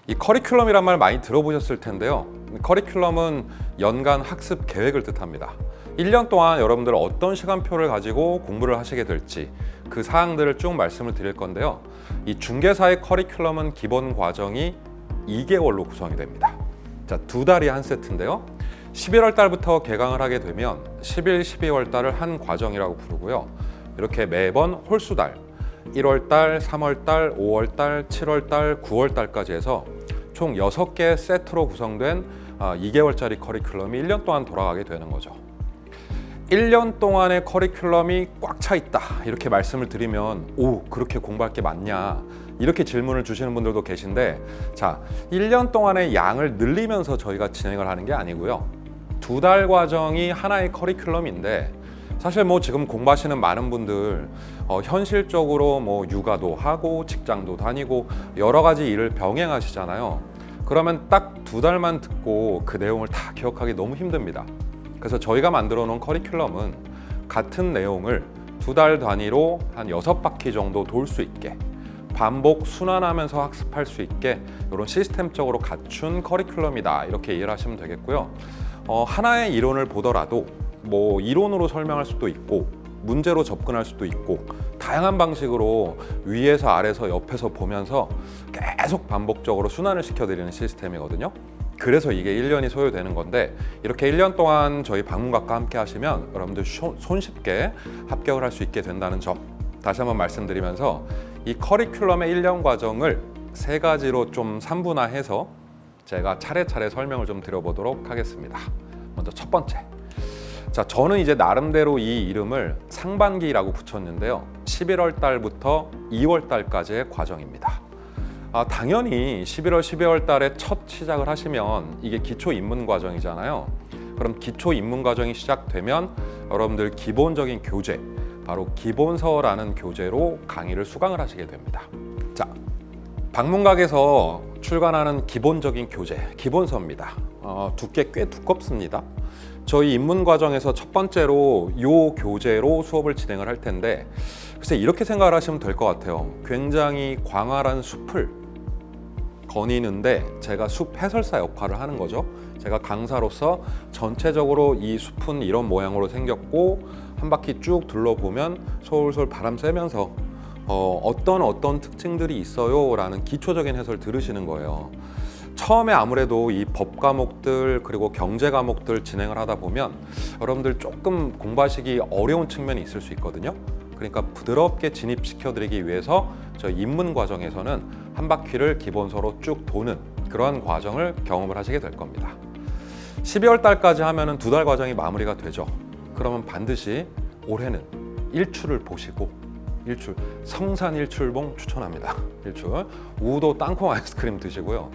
이 커리큘럼이란 말 많이 들어보셨을 텐데요. 커리큘럼은 연간 학습 계획을 뜻합니다. 1년 동안 여러분들 어떤 시간표를 가지고 공부를 하시게 될지 그 사항들을 쭉 말씀을 드릴 건데요. 이 중개사의 커리큘럼은 기본 과정이 2개월로 구성이 됩니다. 자, 2달이 한 세트인데요. 11월 달부터 개강을 하게 되면 11, 12월 달을 한 과정이라고 부르고요. 이렇게 매번 홀수달 1월 달, 3월 달, 5월 달, 7월 달, 9월 달까지 해서 총 6개의 세트로 구성된 2개월짜리 커리큘럼이 1년 동안 돌아가게 되는 거죠. 1년 동안의 커리큘럼이 꽉 차 있다 이렇게 말씀을 드리면 오, 그렇게 공부할 게 많냐 이렇게 질문을 주시는 분들도 계신데, 자, 1년 동안의 양을 늘리면서 저희가 진행을 하는 게 아니고요. 2달 과정이 하나의 커리큘럼인데, 사실 뭐 지금 공부하시는 많은 분들 현실적으로 뭐 육아도 하고 직장도 다니고 여러 가지 일을 병행하시잖아요. 그러면 딱 2달만 듣고 그 내용을 다 기억하기 너무 힘듭니다. 그래서 저희가 만들어 놓은 커리큘럼은 같은 내용을 2달 단위로 한 6바퀴 정도 돌 수 있게 반복 순환하면서 학습할 수 있게 이런 시스템적으로 갖춘 커리큘럼이다 이렇게 이해를 하시면 되겠고요. 하나의 이론을 보더라도 뭐 이론으로 설명할 수도 있고 문제로 접근할 수도 있고 다양한 방식으로 위에서 아래서 옆에서 보면서 계속 반복적으로 순환을 시켜드리는 시스템이거든요. 그래서 이게 1년이 소요되는 건데, 이렇게 1년 동안 저희 방문각과 함께 하시면 여러분들 손쉽게 합격을 할 수 있게 된다는 점 다시 한번 말씀드리면서, 이 커리큘럼의 1년 과정을 3가지로 좀 3분화해서 제가 차례차례 설명을 좀 드려보도록 하겠습니다. 먼저 첫 번째, 자, 저는 이제 나름대로 이 이름을 상반기라고 붙였는데요. 11월 달부터 2월 달까지의 과정입니다. 당연히 11월, 12월 달에 첫 시작을 하시면 이게 기초 입문 과정이잖아요. 그럼 기초 입문 과정이 시작되면 여러분들 기본적인 교재, 바로 기본서라는 교재로 강의를 수강을 하시게 됩니다. 자, 방문각에서 출간하는 기본적인 교재, 기본서입니다. 두께 꽤 두껍습니다. 저희 입문 과정에서 첫 번째로 이 교재로 수업을 진행을 할 텐데, 글쎄 이렇게 생각을 하시면 될 것 같아요. 굉장히 광활한 숲을 거니는데 제가 숲 해설사 역할을 하는 거죠. 제가 강사로서 전체적으로 이 숲은 이런 모양으로 생겼고 한 바퀴 쭉 둘러보면 솔솔 바람 쐬면서 어떤 특징들이 있어요 라는 기초적인 해설 들으시는 거예요. 처음에 아무래도 이 법 과목들 그리고 경제 과목들 진행을 하다 보면 여러분들 조금 공부하시기 어려운 측면이 있을 수 있거든요. 그러니까 부드럽게 진입시켜드리기 위해서 저희 입문 과정에서는 한 바퀴를 기본서로 쭉 도는 그러한 과정을 경험을 하시게 될 겁니다. 12월 달까지 하면은 2달 과정이 마무리가 되죠. 그러면 반드시 올해는 일출을 보시고, 일출, 성산 일출봉 추천합니다. 일출, 우도 땅콩 아이스크림 드시고요.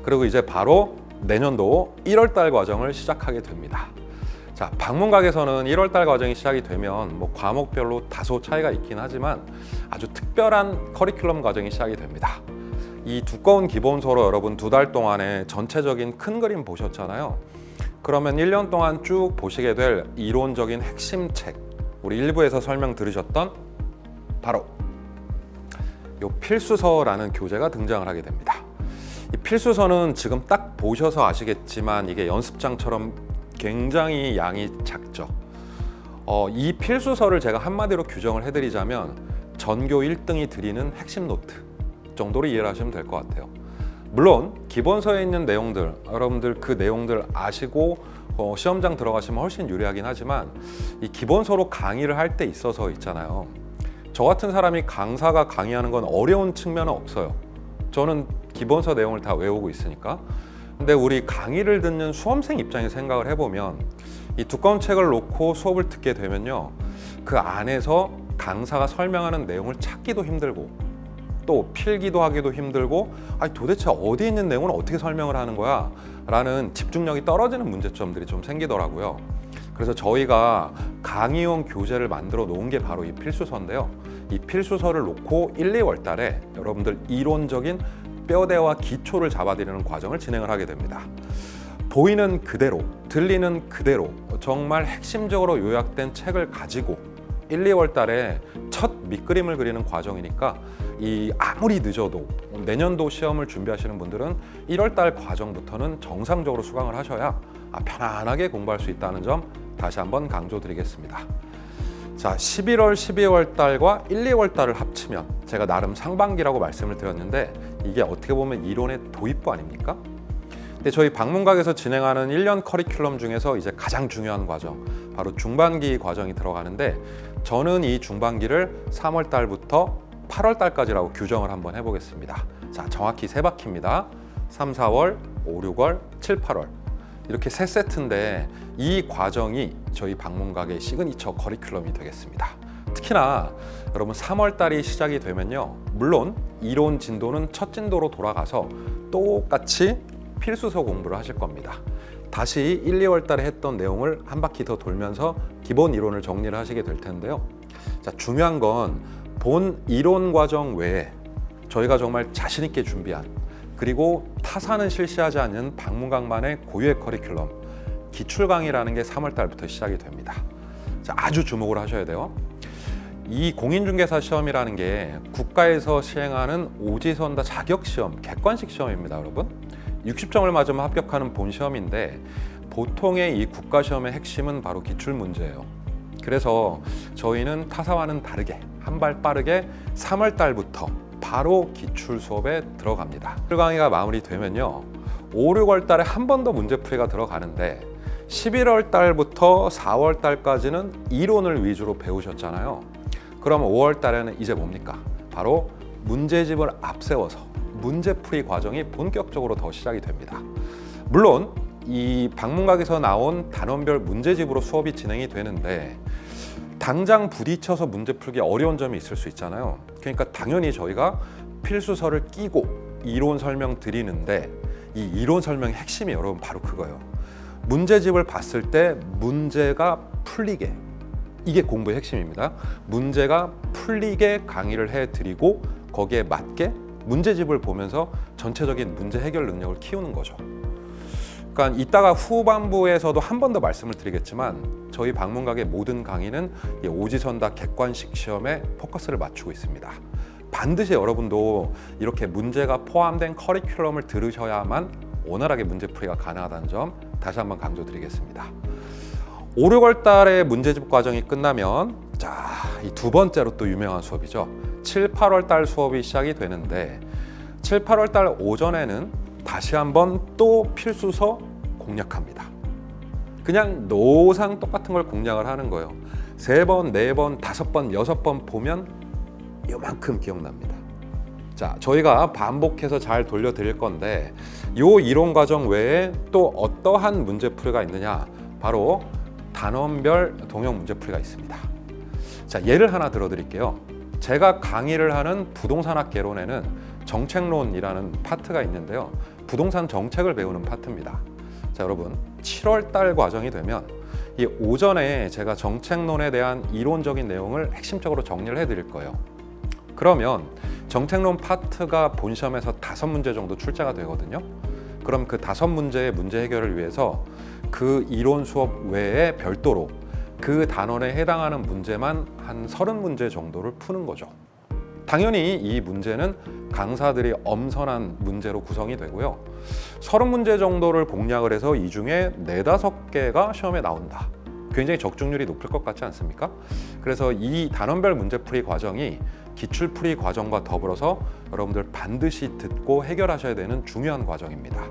그리고 이제 바로 내년도 1월 달 과정을 시작하게 됩니다. 자, 방문각에서는 1월 달 과정이 시작이 되면 뭐 과목별로 다소 차이가 있긴 하지만 아주 특별한 커리큘럼 과정이 시작이 됩니다. 이 두꺼운 기본서로 여러분 2달 동안에 전체적인 큰 그림 보셨잖아요. 그러면 1년 동안 쭉 보시게 될 이론적인 핵심 책, 우리 1부에서 설명 들으셨던 바로 이 필수서라는 교재가 등장을 하게 됩니다. 이 필수서는 지금 딱 보셔서 아시겠지만 이게 연습장처럼 굉장히 양이 작죠. 이 필수서를 제가 한마디로 규정을 해드리자면 전교 1등이 드리는 핵심 노트 정도로 이해를 하시면 될 것 같아요. 물론 기본서에 있는 내용들, 여러분들 그 내용들 아시고 시험장 들어가시면 훨씬 유리하긴 하지만, 이 기본서로 강의를 할 때 있어서 있잖아요. 저 같은 사람이 강사가 강의하는 건 어려운 측면은 없어요. 저는 기본서 내용을 다 외우고 있으니까. 근데 우리 강의를 듣는 수험생 입장에서 생각을 해보면 이 두꺼운 책을 놓고 수업을 듣게 되면요, 그 안에서 강사가 설명하는 내용을 찾기도 힘들고 또 필기도 하기도 힘들고, 아니 도대체 어디에 있는 내용을 어떻게 설명을 하는 거야? 라는 집중력이 떨어지는 문제점들이 좀 생기더라고요. 그래서 저희가 강의용 교재를 만들어 놓은 게 바로 이 필수서인데요. 이 필수서를 놓고 1, 2월 달에 여러분들 이론적인 뼈대와 기초를 잡아드리는 과정을 진행을 하게 됩니다. 보이는 그대로, 들리는 그대로 정말 핵심적으로 요약된 책을 가지고 1, 2월 달에 첫 밑그림을 그리는 과정이니까 아무리 늦어도 내년도 시험을 준비하시는 분들은 1월 달 과정부터는 정상적으로 수강을 하셔야 편안하게 공부할 수 있다는 점 다시 한번 강조드리겠습니다. 자, 11월, 12월 달과 1, 2월 달을 합치면 제가 나름 상반기라고 말씀을 드렸는데 이게 어떻게 보면 이론의 도입부 아닙니까? 근데 저희 방문각에서 진행하는 1년 커리큘럼 중에서 이제 가장 중요한 과정, 바로 중반기 과정이 들어가는데 저는 이 중반기를 3월 달부터 8월 달까지라고 규정을 한번 해보겠습니다. 자, 정확히 3바퀴입니다. 3, 4월, 5, 6월, 7, 8월. 이렇게 3세트인데 이 과정이 저희 방문각의 시그니처 커리큘럼이 되겠습니다. 특히나 여러분 3월 달이 시작이 되면요, 물론 이론 진도는 첫 진도로 돌아가서 똑같이 필수서 공부를 하실 겁니다. 다시 1, 2월 달에 했던 내용을 한 바퀴 더 돌면서 기본 이론을 정리를 하시게 될 텐데요. 자, 중요한 건 본 이론 과정 외에 저희가 정말 자신 있게 준비한, 그리고 타사는 실시하지 않는 방문각만의 고유의 커리큘럼 기출 강의라는 게 3월 달부터 시작이 됩니다. 자, 아주 주목을 하셔야 돼요. 이 공인중개사 시험이라는 게 국가에서 시행하는 오지선다 자격시험, 객관식 시험입니다, 여러분. 60점을 맞으면 합격하는 본 시험인데 보통의 이 국가시험의 핵심은 바로 기출문제예요. 그래서 저희는 타사와는 다르게 한 발 빠르게 3월 달부터 바로 기출 수업에 들어갑니다. 기출 강의가 마무리되면요, 5, 6월 달에 한 번 더 문제풀이가 들어가는데 11월 달부터 4월 달까지는 이론을 위주로 배우셨잖아요. 그럼 5월 달에는 이제 뭡니까? 바로 문제집을 앞세워서 문제풀이 과정이 본격적으로 더 시작이 됩니다. 물론 이 방문각에서 나온 단원별 문제집으로 수업이 진행이 되는데 당장 부딪혀서 문제 풀기 어려운 점이 있을 수 있잖아요. 그러니까 당연히 저희가 필수서를 끼고 이론 설명 드리는데 이 이론 설명의 핵심이 여러분 바로 그거예요. 문제집을 봤을 때 문제가 풀리게, 이게 공부의 핵심입니다. 문제가 풀리게 강의를 해드리고 거기에 맞게 문제집을 보면서 전체적인 문제 해결 능력을 키우는 거죠. 그러니까 이따가 후반부에서도 한 번 더 말씀을 드리겠지만 저희 방문각의 모든 강의는 이 오지선다 객관식 시험에 포커스를 맞추고 있습니다. 반드시 여러분도 이렇게 문제가 포함된 커리큘럼을 들으셔야만 원활하게 문제풀이가 가능하다는 점 다시 한번 강조드리겠습니다. 5, 6월 달에 문제집 과정이 끝나면 자, 이 두 번째로 또 유명한 수업이죠. 7, 8월 달 수업이 시작이 되는데 7, 8월 달 오전에는 다시 한번 또 필수서 공략합니다. 그냥 노상 똑같은 걸 공략을 하는 거예요. 3번, 4번, 5번, 6번 보면 이만큼 기억납니다. 자, 저희가 반복해서 잘 돌려드릴 건데 이 이론 과정 외에 또 어떠한 문제풀이가 있느냐, 바로 단원별 동형 문제풀이가 있습니다. 자, 예를 하나 들어드릴게요. 제가 강의를 하는 부동산학 개론에는 정책론이라는 파트가 있는데요, 부동산 정책을 배우는 파트입니다. 자, 여러분 7월 달 과정이 되면 이 오전에 제가 정책론에 대한 이론적인 내용을 핵심적으로 정리를 해드릴 거예요. 그러면 정책론 파트가 본 시험에서 5문제 정도 출제가 되거든요. 그럼 그 5문제의 문제 해결을 위해서 그 이론 수업 외에 별도로 그 단원에 해당하는 문제만 한 30문제 정도를 푸는 거죠. 당연히 이 문제는 강사들이 엄선한 문제로 구성이 되고요. 30문제 정도를 공략을 해서 이 중에 4, 5개가 시험에 나온다. 굉장히 적중률이 높을 것 같지 않습니까? 그래서 이 단원별 문제풀이 과정이 기출풀이 과정과 더불어서 여러분들 반드시 듣고 해결하셔야 되는 중요한 과정입니다.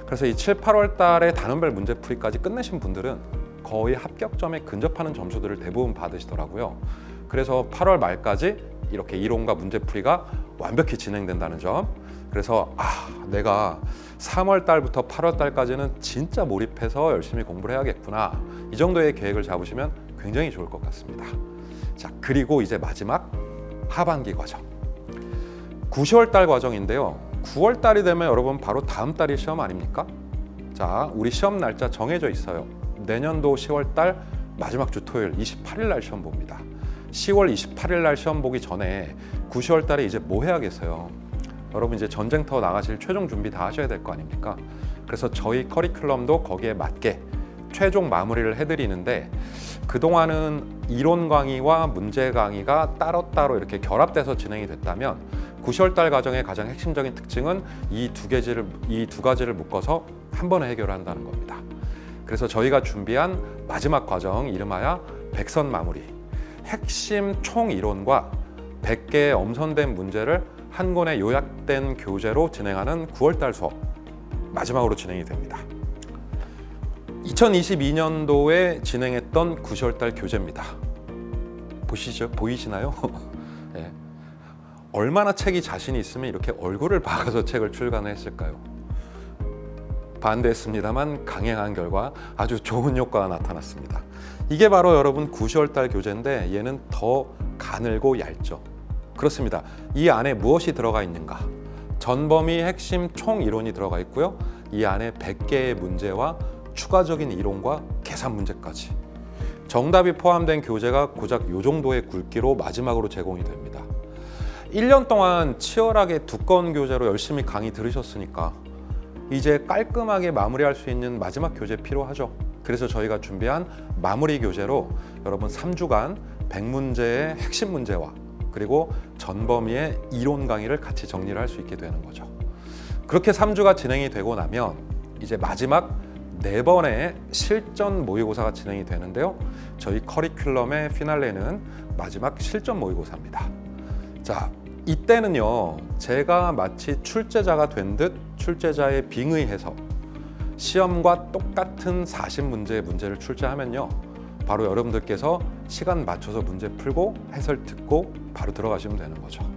그래서 이 7, 8월 달에 단원별 문제풀이까지 끝내신 분들은 거의 합격점에 근접하는 점수들을 대부분 받으시더라고요. 그래서 8월 말까지 이렇게 이론과 문제풀이가 완벽히 진행된다는 점, 그래서 내가 3월 달부터 8월 달까지는 진짜 몰입해서 열심히 공부를 해야겠구나, 이 정도의 계획을 잡으시면 굉장히 좋을 것 같습니다. 자, 그리고 이제 마지막 하반기 과정, 9, 10월 달 과정인데요. 9월 달이 되면 여러분 바로 다음 달이 시험 아닙니까? 자, 우리 시험 날짜 정해져 있어요. 내년도 10월 달 마지막 주 토요일 28일 날 시험 봅니다. 10월 28일 날 시험 보기 전에 9, 10월 달에 이제 뭐 해야겠어요? 여러분 이제 전쟁터 나가실 최종 준비 다 하셔야 될 거 아닙니까? 그래서 저희 커리큘럼도 거기에 맞게 최종 마무리를 해드리는데 그동안은 이론 강의와 문제 강의가 따로따로 이렇게 결합돼서 진행이 됐다면 9월달 과정의 가장 핵심적인 특징은 이 두 가지를 묶어서 한 번에 해결한다는 겁니다. 그래서 저희가 준비한 마지막 과정 이름하여 백선 마무리, 핵심 총이론과 100개의 엄선된 문제를 한 권의 요약된 교재로 진행하는 9월달 수업 마지막으로 진행이 됩니다. 2022년도에 진행했던 9월달 교재입니다. 보이시나요? 네. 얼마나 책이 자신이 있으면 이렇게 얼굴을 박아서 책을 출간했을까요? 반대했습니다만 강행한 결과 아주 좋은 효과가 나타났습니다. 이게 바로 여러분 9월달 교재인데 얘는 더 가늘고 얇죠. 그렇습니다. 이 안에 무엇이 들어가 있는가? 전범위 핵심 총이론이 들어가 있고요. 이 안에 100개의 문제와 추가적인 이론과 계산 문제까지. 정답이 포함된 교재가 고작 이 정도의 굵기로 마지막으로 제공이 됩니다. 1년 동안 치열하게 두꺼운 교재로 열심히 강의 들으셨으니까 이제 깔끔하게 마무리할 수 있는 마지막 교재 필요하죠. 그래서 저희가 준비한 마무리 교재로 여러분 3주간 100문제의 핵심 문제와 그리고 전범위의 이론 강의를 같이 정리를 할 수 있게 되는 거죠. 그렇게 3주가 진행이 되고 나면 이제 마지막 4번의 실전 모의고사가 진행이 되는데요. 저희 커리큘럼의 피날레는 마지막 실전 모의고사입니다. 자, 이때는요. 제가 마치 출제자가 된 듯 출제자에 빙의해서 시험과 똑같은 40문제의 문제를 출제하면요. 바로 여러분들께서 시간 맞춰서 문제 풀고 해설 듣고 바로 들어가시면 되는 거죠.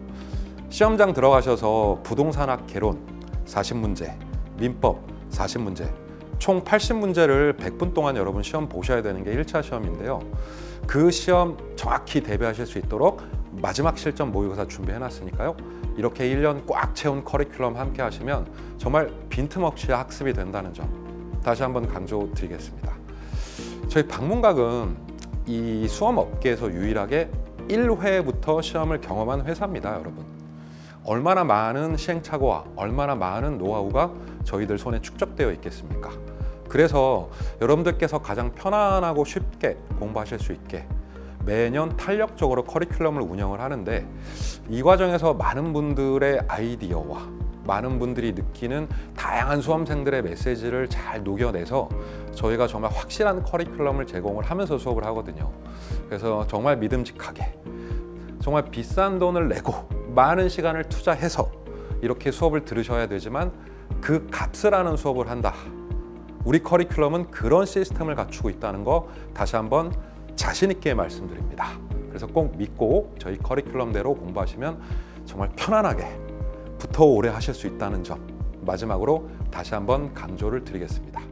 시험장 들어가셔서 부동산학 개론 40문제, 민법 40문제, 총 80문제를 100분 동안 여러분 시험 보셔야 되는 게 1차 시험인데요. 그 시험 정확히 대비하실 수 있도록 마지막 실전 모의고사 준비해놨으니까요. 이렇게 1년 꽉 채운 커리큘럼 함께 하시면 정말 빈틈없이 학습이 된다는 점 다시 한번 강조드리겠습니다. 저희 방문각은 이 수험 업계에서 유일하게 1회부터 시험을 경험한 회사입니다, 여러분. 얼마나 많은 시행착오와 얼마나 많은 노하우가 저희들 손에 축적되어 있겠습니까? 그래서 여러분들께서 가장 편안하고 쉽게 공부하실 수 있게 매년 탄력적으로 커리큘럼을 운영을 하는데 이 과정에서 많은 분들의 아이디어와 많은 분들이 느끼는 다양한 수험생들의 메시지를 잘 녹여내서 저희가 정말 확실한 커리큘럼을 제공을 하면서 수업을 하거든요. 그래서 정말 믿음직하게 정말 비싼 돈을 내고 많은 시간을 투자해서 이렇게 수업을 들으셔야 되지만 그 값을 하는 수업을 한다. 우리 커리큘럼은 그런 시스템을 갖추고 있다는 거 다시 한번 자신 있게 말씀드립니다. 그래서 꼭 믿고 저희 커리큘럼대로 공부하시면 정말 편안하게 붙어 오래 하실 수 있다는 점 마지막으로 다시 한번 강조를 드리겠습니다.